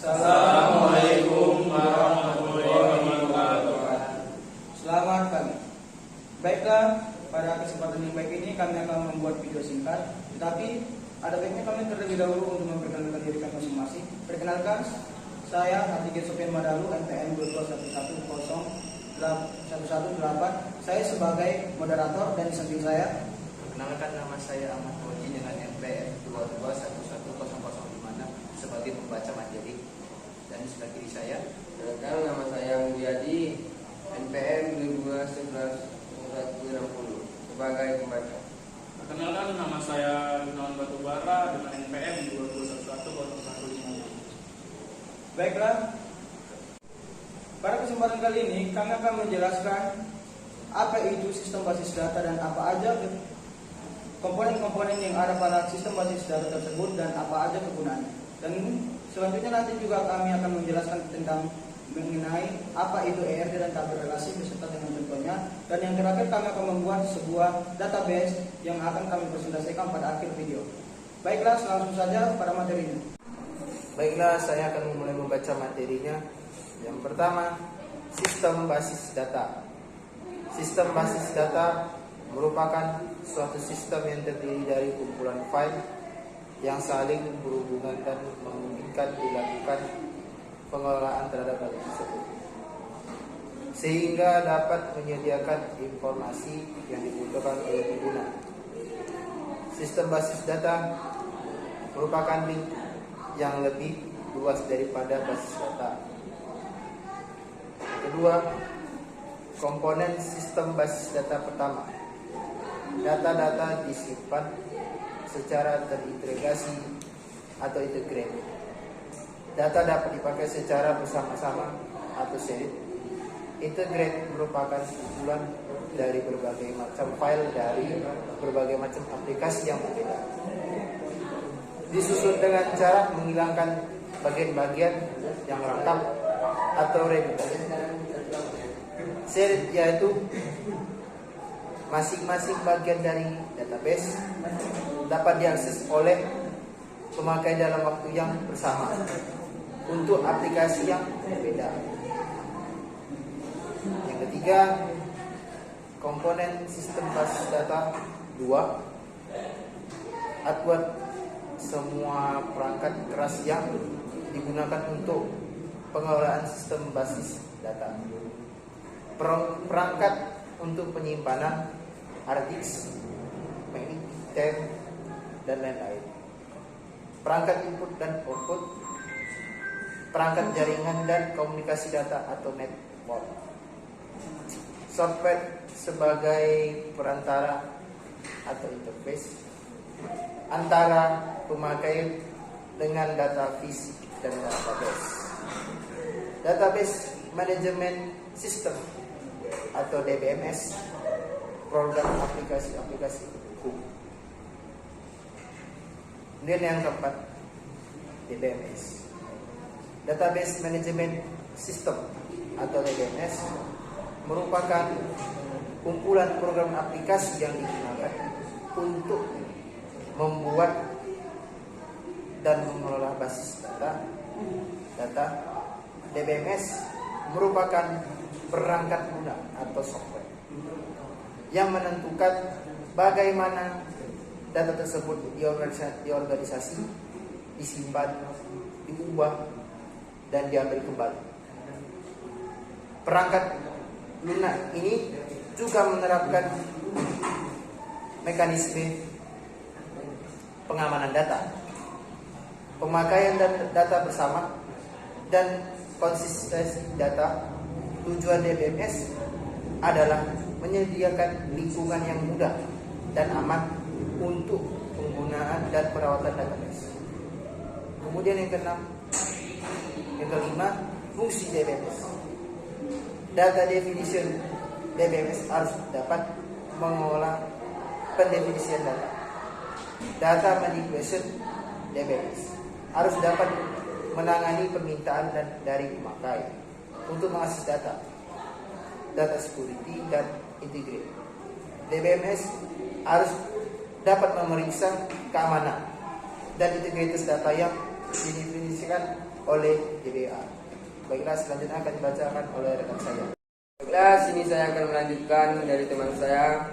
Assalamualaikum warahmatullahi wabarakatuh. Selamat pagi. Baiklah, pada kesempatan yang baik ini kami akan membuat video singkat. Tetapi ada baiknya kami terlebih dahulu untuk memperkenalkan diri kami masing-masing. Perkenalkan, saya Atiket Sofian Madalu, NPM 2211118. Saya sebagai moderator dan di samping saya. Perkenalkan, nama saya Ahmad Koji dengan NPM 2211005 sebagai pembaca materi, dan di sebelah kiri saya. Perkenalkan, nama saya Mulyadi, NPM 121160 sebagai pembaca. Perkenalkan, nama saya Gunawan Batubara dengan NPM 2211115. Baiklah, pada kesempatan kali ini kami akan menjelaskan apa itu sistem basis data dan apa aja komponen-komponen yang ada pada sistem basis data tersebut dan apa aja kegunaannya. Dan selanjutnya nanti juga kami akan menjelaskan tentang mengenai apa itu ERD dan tabel relasi beserta dengan contohnya. Dan yang terakhir kami akan membuat sebuah database yang akan kami presentasikan pada akhir video. Baiklah, langsung saja pada materinya. Baiklah, saya akan mulai membaca materinya. Yang pertama, sistem basis data. Sistem basis data merupakan suatu sistem yang terdiri dari kumpulan file yang saling berhubungan dan memungkinkan dilakukan pengelolaan terhadap data tersebut, sehingga dapat menyediakan informasi yang dibutuhkan oleh pengguna. Sistem basis data merupakan link yang lebih luas daripada basis data. Yang kedua, komponen sistem basis data pertama. Data-data disimpan secara terintegrasi atau integrate. Data dapat dipakai secara bersama-sama atau shared. Integrate merupakan kumpulan dari berbagai macam file dari berbagai macam aplikasi yang berbeda, disusun dengan cara menghilangkan bagian-bagian yang rangkap atau redundant. Shared yaitu masing-masing bagian dari database dapat diakses oleh pemakai dalam waktu yang bersama untuk aplikasi yang berbeda. Yang ketiga, komponen sistem basis data 2. Hardware, semua perangkat keras yang digunakan untuk pengelolaan sistem basis data. Perangkat untuk penyimpanan, hard disk, magnetic tape, dan lain-lain. Perangkat input dan output, perangkat jaringan dan komunikasi data atau network. Software sebagai perantara atau interface antara pemakai dengan data fisik dan database. Database Management System atau DBMS, program aplikasi-aplikasi hukum. Kemudian yang keempat, DBMS, Database Management System atau DBMS, merupakan kumpulan program aplikasi yang digunakan untuk membuat dan mengelola basis data. DBMS merupakan perangkat lunak atau software yang menentukan bagaimana data tersebut diorganisasi, disimpan, diubah, dan diambil kembali. Perangkat lunak ini juga menerapkan mekanisme pengamanan data, pemakaian data bersama, dan konsistensi data. Tujuan DBMS adalah menyediakan lingkungan yang mudah dan aman untuk penggunaan dan perawatan database. Kemudian yang kelima, fungsi DBMS. Data definition DBMS harus dapat mengolah pendefinisian data. Data manipulation DBMS harus dapat menangani permintaan dari pemakai untuk mengakses data security dan integrity. DBMS harus dapat memeriksa keamanan dan integritas data yang didefinisikan oleh DBA. Baiklah, selanjutnya akan dibacakan oleh rekan saya. Baiklah, sini saya akan melanjutkan dari teman saya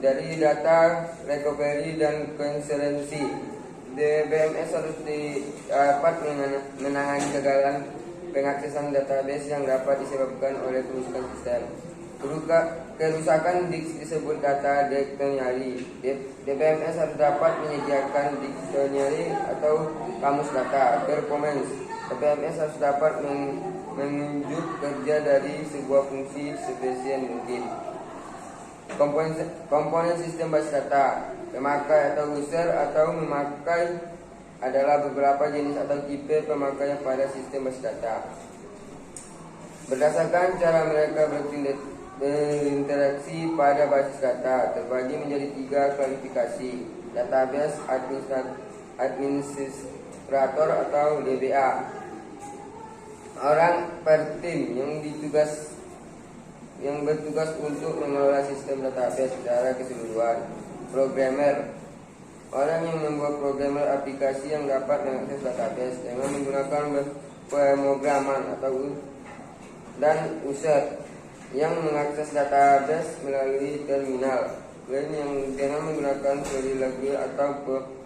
dari data recovery dan konsistensi. DBMS harus dapat menangani kegagalan pengaksesan database yang dapat disebabkan oleh kerusakan sistem. Kerusakan disebut data dictionary. DBMS harus dapat menyediakan dictionary atau kamus data. Performance. DBMS harus dapat menunjuk kerja dari sebuah fungsi sebesar mungkin. Komponen sistem basis data. Pemakai atau user atau memakai adalah beberapa jenis atau tipe pemakaian pada sistem basis data. Berdasarkan cara mereka berinteraksi pada basis data terbagi menjadi 3 klasifikasi: database administrator atau DBA, orang per tim yang bertugas untuk mengelola sistem database secara keseluruhan. Programmer, orang yang membuat programmer aplikasi yang dapat mengakses database dengan menggunakan pemrograman atau dan user yang mengakses database melalui terminal lain yang dengan menggunakan perilaku atau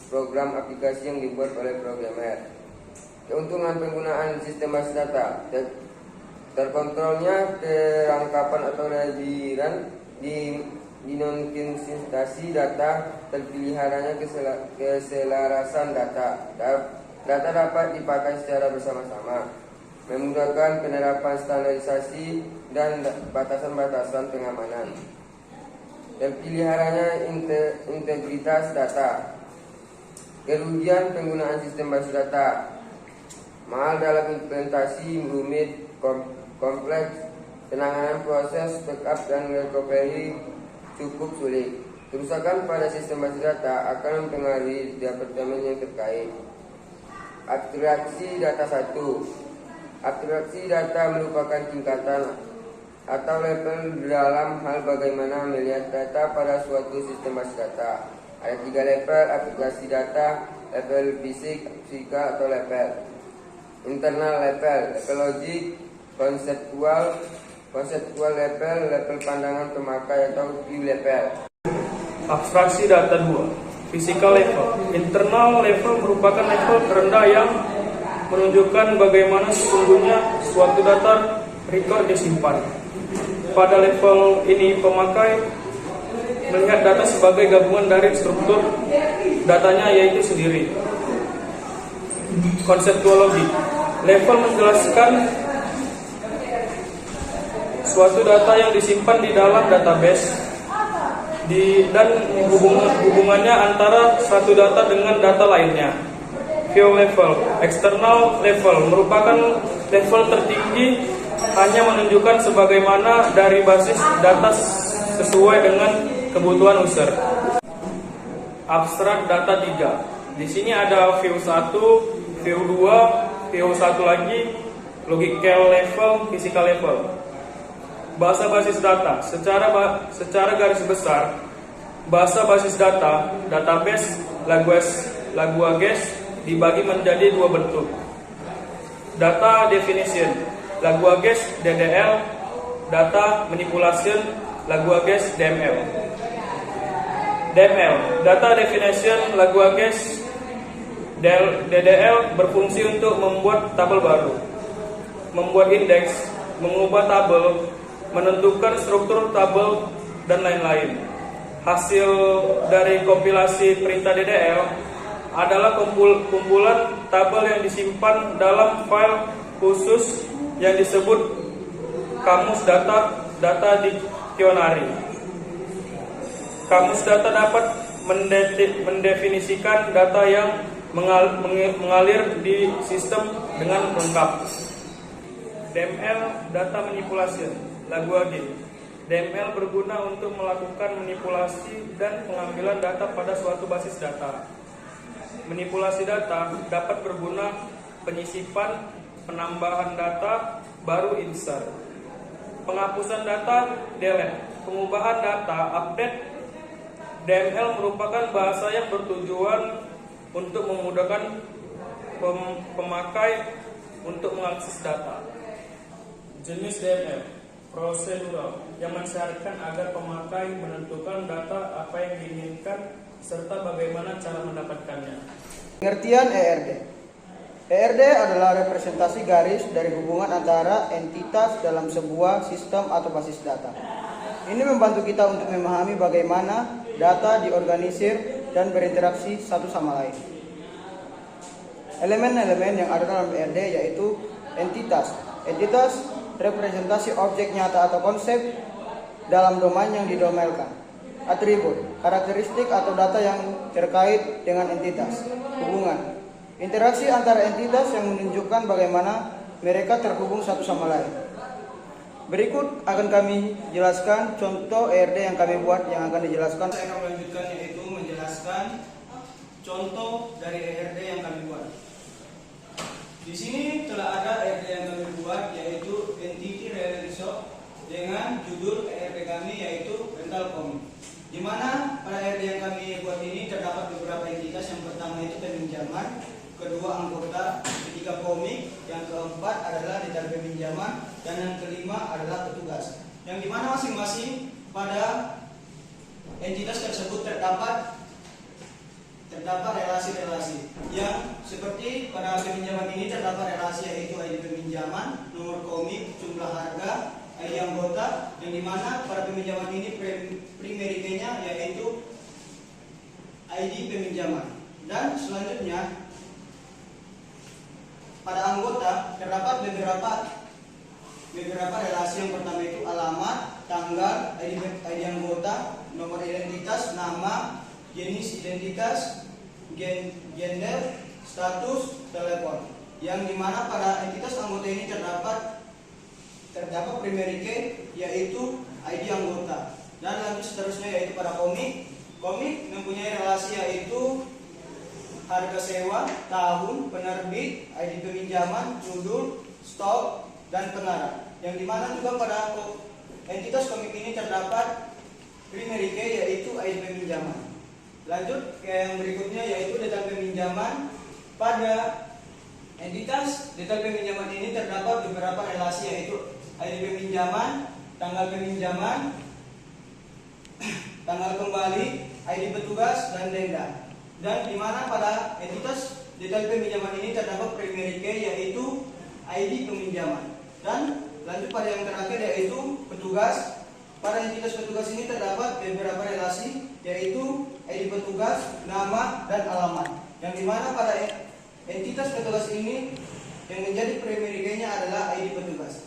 program aplikasi yang dibuat oleh programmer. Keuntungan penggunaan sistem basis data: terkontrolnya perangkapan atau labiran dinonkonsistensi data, terpeliharanya keselarasan data. Data dapat dipakai secara bersama-sama, memudahkan penerapan standarisasi dan batasan-batasan pengamanan. Terpeliharanya integritas data. Kerugian penggunaan sistem basis data: mahal dalam implementasi, rumit, kompleks, penanganan proses backup dan recovery cukup sulit. Kerusakan pada sistem basis data akan mempengaruhi departemen yang terkait. Abstraksi data 1. Abstraksi data merupakan tingkatan atau level dalam hal bagaimana melihat data pada suatu sistem basis data. Ada 3 level abstraksi data: level fisika atau level internal level logik, konseptual level pandangan pemakai atau view level. Abstraksi data 2. Physical level. Internal level merupakan level terendah yang menunjukkan bagaimana sesungguhnya suatu data record disimpan. Pada level ini pemakai melihat data sebagai gabungan dari struktur datanya yaitu sendiri. Konseptuologi. Level menjelaskan suatu data yang disimpan di dalam database dan hubungannya antara satu data dengan data lainnya. View level. External level merupakan level tertinggi, hanya menunjukkan sebagaimana dari basis data sesuai dengan kebutuhan user. Abstrak data 3. Di sini ada view 1, view 2, view 1 lagi, logical level, physical level. Bahasa basis data. Secara garis besar, bahasa basis data, database, languages dibagi menjadi 2 bentuk. Data definition, languages DDL, data manipulation, languages DML. DML, data definition languages DDL berfungsi untuk membuat tabel baru, membuat indeks, mengubah tabel, menentukan struktur tabel, dan lain-lain. Hasil dari kompilasi perintah DDL adalah kumpulan tabel yang disimpan dalam file khusus yang disebut kamus data dictionary. Kamus data dapat mendefinisikan data yang mengalir di sistem dengan lengkap. DML, data manipulation, language. DML berguna untuk melakukan manipulasi dan pengambilan data pada suatu basis data. Manipulasi data dapat berguna penyisipan, penambahan data baru, insert. Penghapusan data, delete. Pengubahan data, update. DML merupakan bahasa yang bertujuan untuk memudahkan pemakai untuk mengakses data. Jenis DML, prosedural, yang mensyaratkan agar pemakai menentukan data apa yang diinginkan serta bagaimana cara mendapatkannya. Pengertian ERD. ERD adalah representasi garis dari hubungan antara entitas dalam sebuah sistem atau basis data. Ini membantu kita untuk memahami bagaimana data diorganisir dan berinteraksi satu sama lain. Elemen-elemen yang ada dalam ERD yaitu entitas. Entitas representasi objek nyata atau konsep dalam domain yang didomelkan. Atribut, karakteristik atau data yang terkait dengan entitas. Hubungan, interaksi antara entitas yang menunjukkan bagaimana mereka terhubung satu sama lain. Berikut akan kami jelaskan contoh ERD yang kami buat yang akan dijelaskan. Saya akan melanjutkan yaitu menjelaskan contoh dari ERD yang kami buat. Di sini telah ada ERD yang kami buat yaitu Entity Reality Shop dengan judul ERD kami yaitu Rental Comic. Di mana pada ERD yang kami buat ini terdapat beberapa entitas. Yang pertama itu peminjaman, kedua anggota, ketiga komik, yang keempat adalah detail peminjaman, dan yang kelima adalah petugas. Yang dimana masing-masing pada entitas tersebut terdapat relasi-relasi yang seperti pada peminjaman ini terdapat relasi yaitu ID peminjaman, nomor komik, jumlah harga, ID anggota, yang dimana pada peminjaman ini primary key-nya yaitu ID peminjaman. Dan selanjutnya pada anggota terdapat beberapa relasi. Yang pertama itu alamat, tanggal, ID anggota, nomor identitas, nama, jenis identitas, gender, status, telepon. Yang dimana pada entitas anggota ini terdapat primary key yaitu ID anggota. Dan lanjut seterusnya yaitu pada komik. Komik mempunyai relasi yaitu harga sewa, tahun, penerbit, ID peminjaman, judul, stok, dan pengarah. Yang dimana juga pada entitas komik ini terdapat primary key yaitu ID peminjaman. Lanjut ke yang berikutnya yaitu detail peminjaman. Pada entitas detail peminjaman ini terdapat beberapa relasi yaitu ID peminjaman, tanggal peminjaman, tanggal kembali, ID petugas, dan denda. Dan di mana pada entitas detail peminjaman ini terdapat primary key yaitu ID peminjaman. Dan lanjut pada yang terakhir yaitu petugas. Pada entitas petugas ini terdapat beberapa relasi yaitu ID petugas, nama, dan alamat. Yang dimana pada entitas petugas ini yang menjadi primary key-nya adalah ID petugas.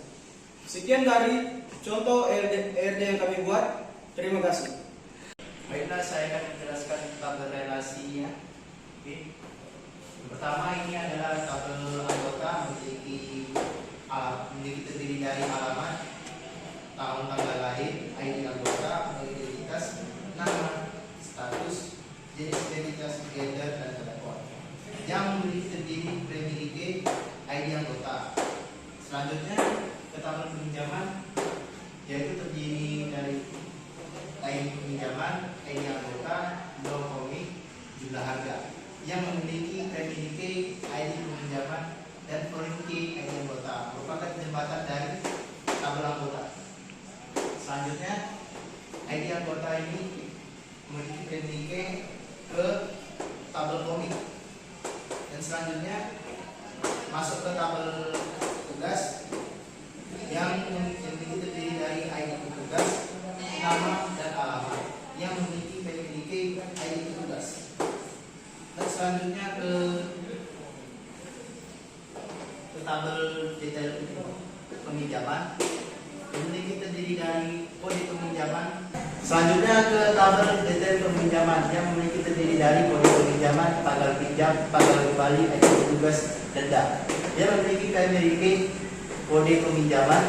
Sekian dari contoh ERD yang kami buat. Terima kasih. Baiklah, saya akan menjelaskan tabel relasinya. Oke. Yang pertama ini adalah tabel anggota memiliki terdiri dari alamat, tahun tanggal lahir, ID anggota, identitas, nama, status, jenis identitas, gender, dan telepon. Yang memiliki terdiri primary key ID anggota. Selanjutnya ke tabel peminjaman, yaitu terdiri dari ID peminjaman, ID anggota, nomor komik, jumlah harga. Yang memiliki primary key ID peminjaman dan foreign key ID anggota, merupakan jembatan dari tabel anggota. Selanjutnya ID anggota ini memiliki primary key ke tabel komik. Dan selanjutnya masuk ke tabel tugas yang memiliki terdiri dari ID petugas, nama, dan alamat. Yang memiliki primary key ID petugas. Dan selanjutnya ke tabel detail peminjaman yang memiliki terdiri dari kode peminjaman. Selanjutnya ke tabel detail peminjaman yang memiliki terdiri dari kode peminjaman, tanggal pinjam, tanggal kembali, ID petugas, denda. Dia memiliki primary key kode peminjaman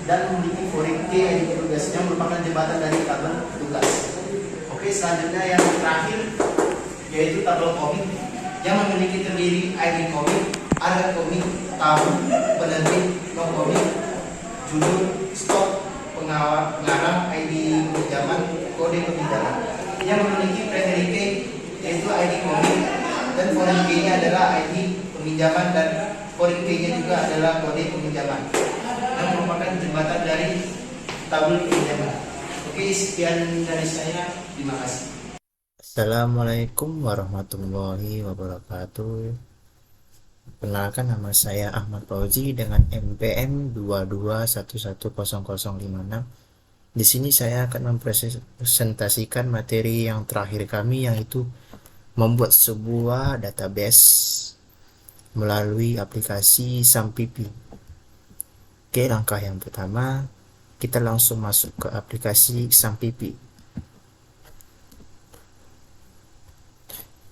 dan memiliki foreign key ID petugas yang merupakan jembatan dari tabel tugas. Oke, selanjutnya yang terakhir yaitu tabel komik yang memiliki terdiri ID komik, harga komik, tahun, penerbit, nomor komik, judul, stok, pengarang, ID peminjaman, kode peminjaman. Yang memiliki primary key yaitu ID komik dan foreign key-nya adalah ID peminjaman dan kode key-nya juga adalah kode peminjaman yang merupakan jembatan dari tabel peminjaman. Oke, sekian dari saya. Terima kasih. Assalamualaikum warahmatullahi wabarakatuh. Perkenalkan, nama saya Ahmad Fauzi dengan NPM 2211056. Di sini saya akan mempresentasikan materi yang terakhir kami, yaitu membuat sebuah database melalui aplikasi Sampipi. Oke, langkah yang pertama, kita langsung masuk ke aplikasi Sampipi.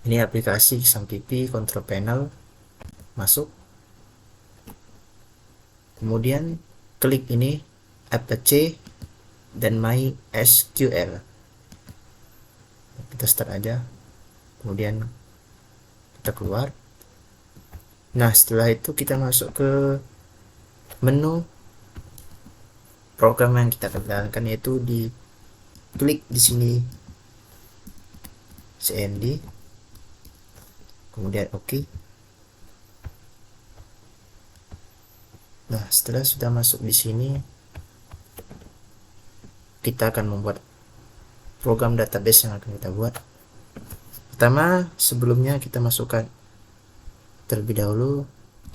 Ini aplikasi Sampipi Control Panel. Masuk, kemudian klik ini Apache dan MySQL. Kita start aja, kemudian kita keluar. Nah, setelah itu kita masuk ke menu program yang kita jalankan, yaitu di klik di sini cmd, kemudian OK. Nah, setelah sudah masuk di sini, kita akan membuat program database yang akan kita buat. Pertama, sebelumnya kita masukkan terlebih dahulu,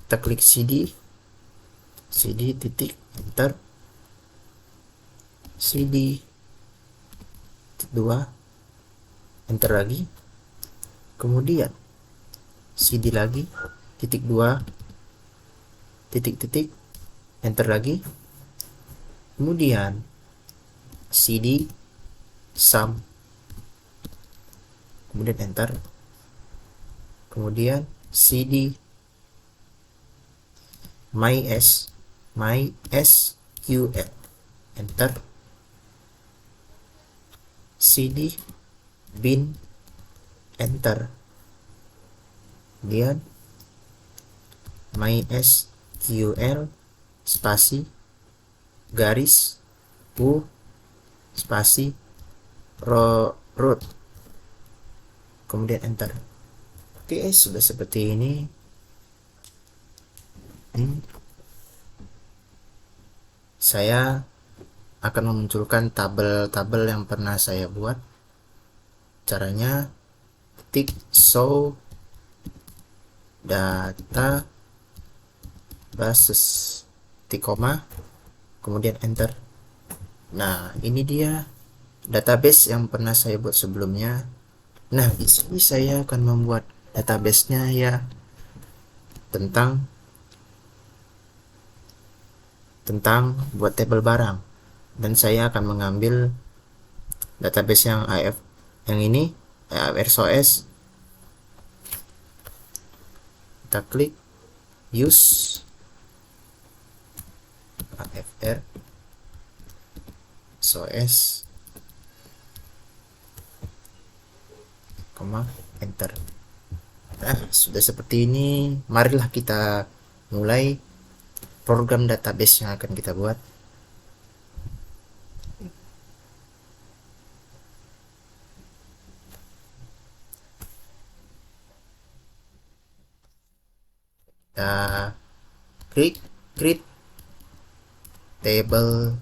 kita klik cd titik enter, cd titik 2 enter lagi, kemudian cd lagi titik 2 titik enter lagi, kemudian cd sum, kemudian enter, kemudian cd mysql enter, cd bin enter, kemudian mysql spasi garis u spasi root, kemudian enter. Oke, sudah seperti ini. Saya akan memunculkan tabel-tabel yang pernah saya buat. Caranya, ketik show data basis titik koma, kemudian enter. Nah, ini dia database yang pernah saya buat sebelumnya. Nah, di sini saya akan membuat database-nya ya tentang buat tabel barang, dan saya akan mengambil database yang yang ini AFR-SOS. Kita klik use AFR SOS, enter. Nah, sudah seperti ini. Marilah kita mulai program database yang akan kita buat. Kita klik create table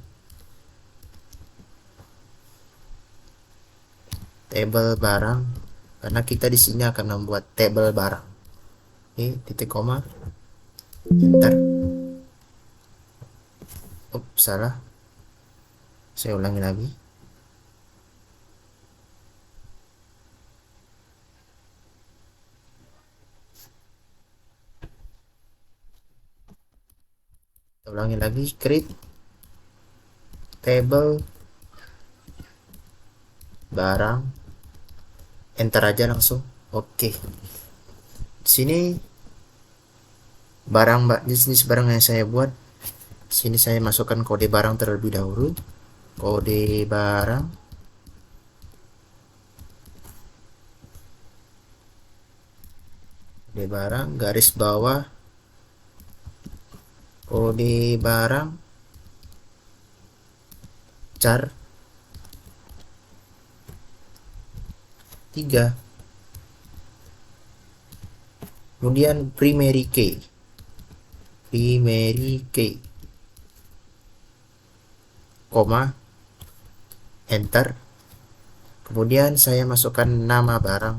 barang, karena kita di sini akan membuat table barang. Oke, titik koma, enter. Salah, saya ulangi lagi. Ulangi lagi, create table barang, enter aja langsung. Oke, di sini jenis barang yang saya buat. Sini saya masukkan kode barang terlebih dahulu. Kode barang, garis bawah kode barang char 3, kemudian primary key. primary key, koma, enter. Kemudian saya masukkan nama barang,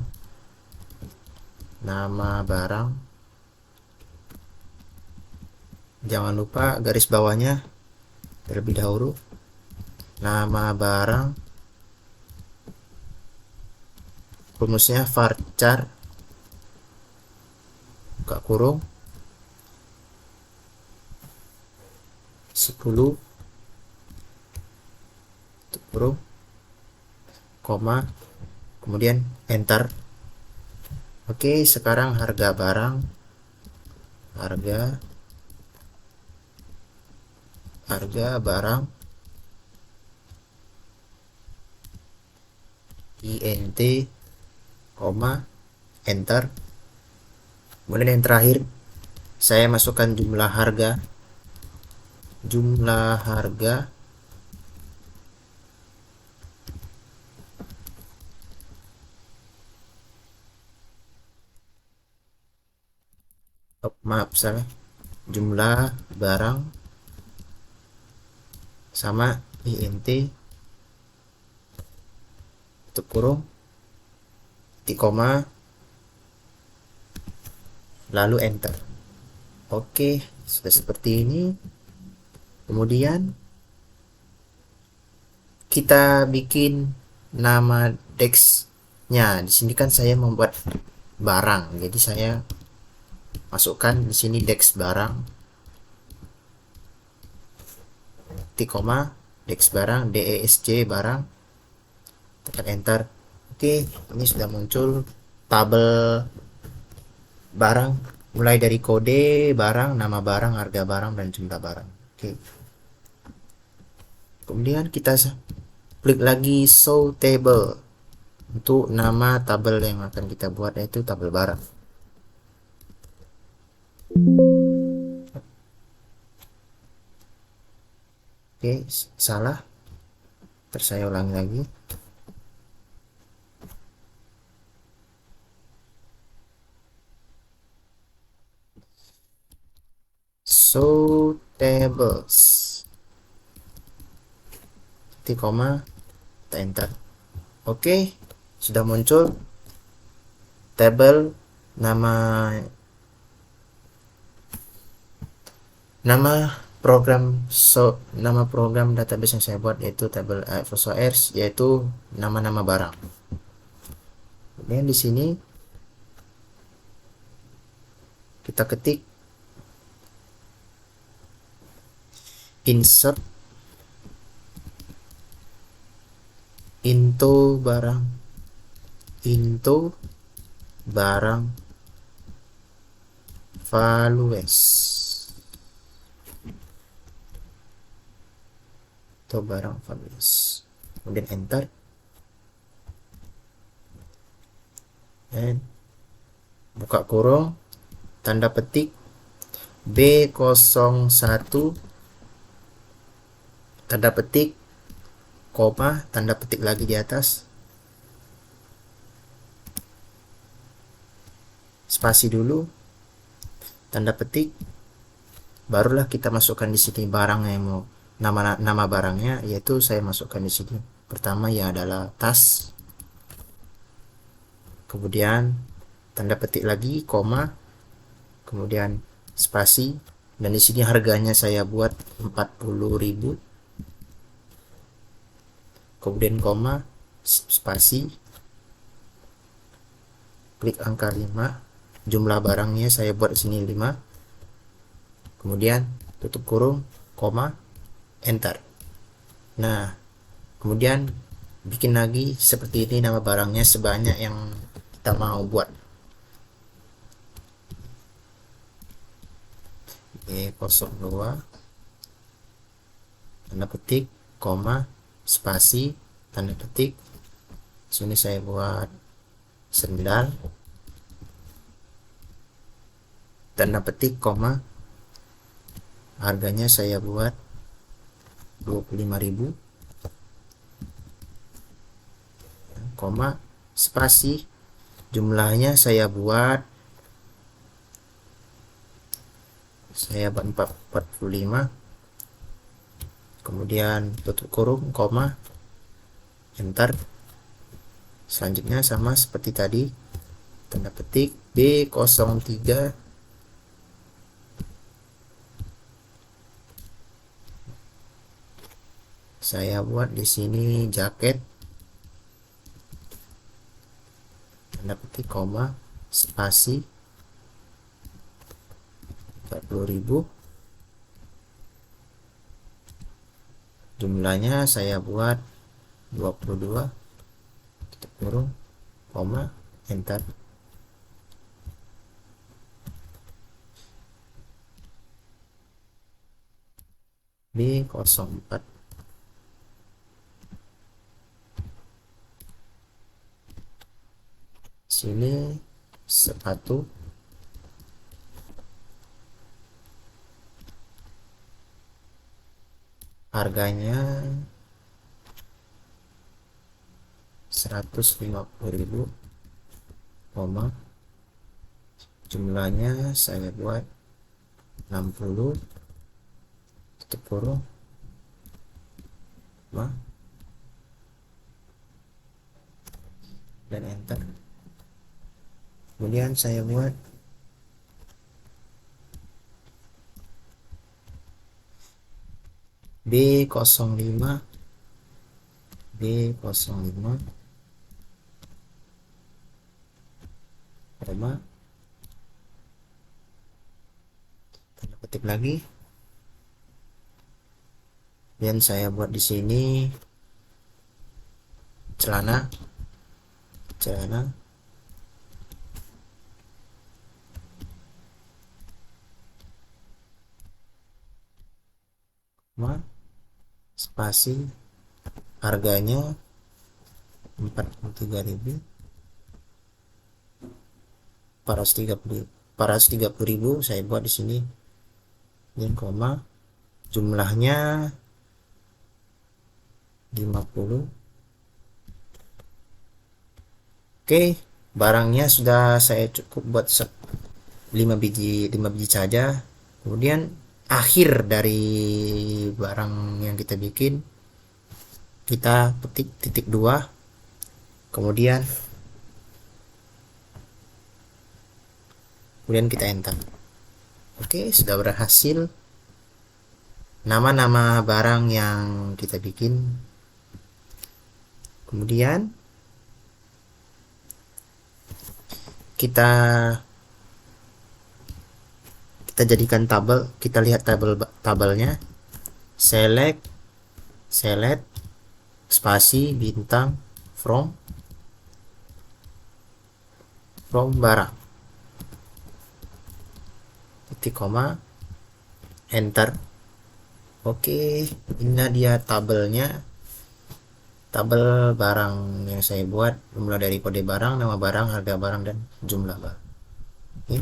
jangan lupa garis bawahnya terlebih dahulu, nama barang, rumusnya varchar buka kurung 10 tutup kurung, koma, kemudian enter. Oke, sekarang harga barang, harga barang int, koma, enter. Kemudian yang terakhir saya masukkan jumlah harga, salah, jumlah barang sama int tutup kurung titik koma lalu enter. Oke, sudah seperti ini. Kemudian kita bikin nama dexnya. Di sini kan saya membuat barang, jadi saya masukkan di sini dex barang, titik koma, dex barang, desc barang, tekan enter. Oke, ini sudah muncul tabel barang, mulai dari kode barang, nama barang, harga barang, dan jumlah barang. Oke. Kemudian kita klik lagi show table untuk nama tabel yang akan kita buat, yaitu tabel barang. Oke, salah. Terus saya ulangi lagi. Show tables, titik koma, enter. Oke, sudah muncul tabel nama program database yang saya buat, yaitu tabel FSORs, yaitu nama-nama barang. Kemudian di sini kita ketik insert into barang values atau barang values, kemudian enter, dan buka kurung, tanda petik B01, tanda petik, koma, tanda petik lagi di atas, spasi dulu, tanda petik, barulah kita masukkan di sini barang yang mau nama barangnya, yaitu saya masukkan di sini. Pertama ya adalah tas, kemudian tanda petik lagi, koma, kemudian spasi, dan di sini harganya saya buat 40.000, kemudian koma, spasi, klik angka 5, jumlah barangnya saya buat di sini 5, kemudian tutup kurung, koma, enter. Nah, kemudian bikin lagi seperti ini nama barangnya sebanyak yang kita mau buat. B02, tanda petik, koma, spasi, tanda petik, sini saya buat sendal, tanda petik, koma, harganya saya buat 25.000, koma, spasi, jumlahnya saya buat saya buat 45, kemudian tutup kurung, koma, enter. Selanjutnya sama seperti tadi, tanda petik B03, saya buat di sini jaket, tanda petik, koma, spasi, 40.000. Jumlahnya saya buat 22, tutup kurung, koma, enter. B04, sini sepatu, harganya 150.000, koma, jumlahnya saya buat 60, tutup kurung, koma, dan enter. Kemudian saya buat B05, koma, tanda petik lagi, dan saya buat di sini celana, koma, spasi, harganya 43.000, 430.000 saya buat di sini, dan koma, jumlahnya 50. Oke, barangnya sudah saya cukup buat 5 biji saja. Kemudian akhir dari barang yang kita bikin, kita petik titik 2, kemudian kita enter. Oke, sudah berhasil nama-nama barang yang kita bikin. Kemudian kita jadikan tabel. Kita lihat tabelnya, select, spasi, bintang, from barang, titik, koma, enter. Oke, ini dia tabelnya, tabel barang yang saya buat, mulai dari kode barang, nama barang, harga barang, dan jumlah barang. Oke.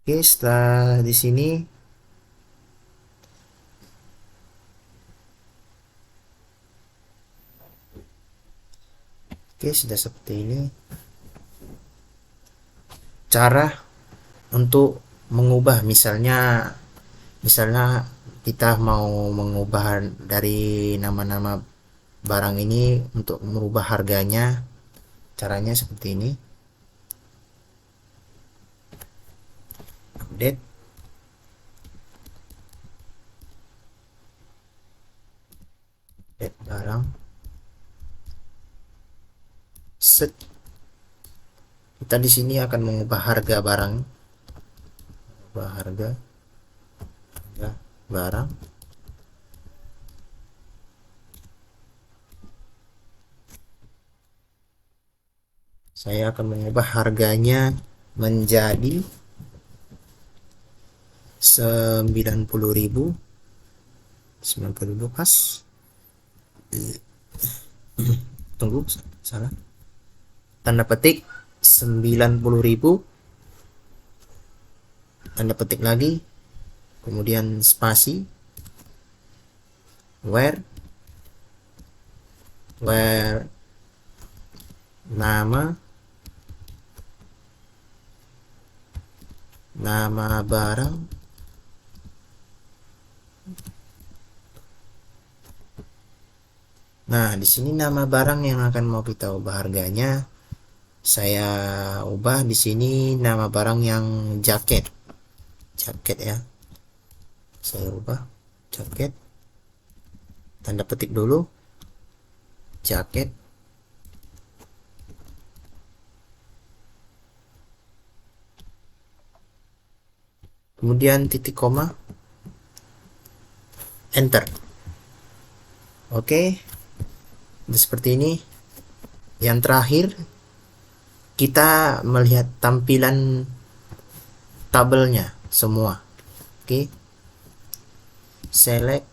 Oke, setelah di sini sudah seperti ini cara untuk mengubah. Misalnya kita mau mengubah dari nama-nama barang ini untuk merubah harganya, caranya seperti ini. Update, barang, set. Kita di sini akan mengubah harga barang, harga barang. Saya akan mengubah harganya menjadi 90.000, pas. Tunggu, salah. Tanda petik 90.000, tanda petik lagi kemudian spasi, where nama barang, nah di sini nama barang yang akan mau kita ubah harganya, saya ubah di sini nama barang yang jaket ya, saya ubah jaket, tanda petik dulu jaket, kemudian titik koma, enter. Oke, seperti ini. Yang terakhir kita melihat tampilan tabelnya semua. Oke, select,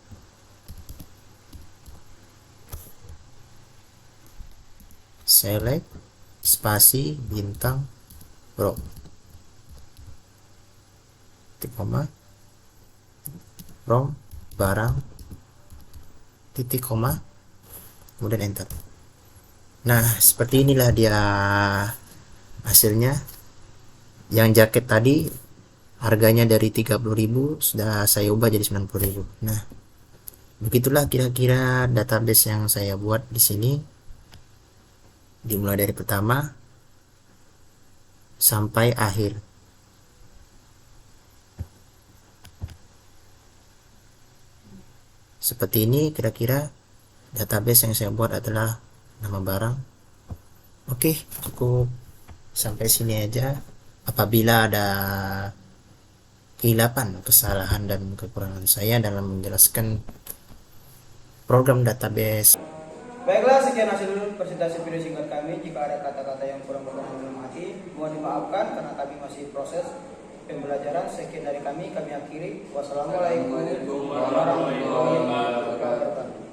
spasi, bintang, row, titik koma, from, barang, titik koma, kemudian enter. Nah, seperti inilah dia hasilnya. Yang jaket tadi harganya dari 30.000 sudah saya ubah jadi 90.000. Nah, begitulah kira-kira database yang saya buat di sini, dimulai dari pertama sampai akhir. Seperti ini kira-kira database yang saya buat adalah nama barang. Oke, cukup sampai sini aja. Apabila ada kehilapan, kesalahan dan kekurangan saya dalam menjelaskan program database. Baiklah, sekian hasil presentasi video singkat kami. Jika ada kata-kata yang kurang berkenan dalam hati, mohon dimaafkan karena kami masih proses pembelajaran. Sekian dari kami akhiri. Wassalamualaikum warahmatullahi wabarakatuh.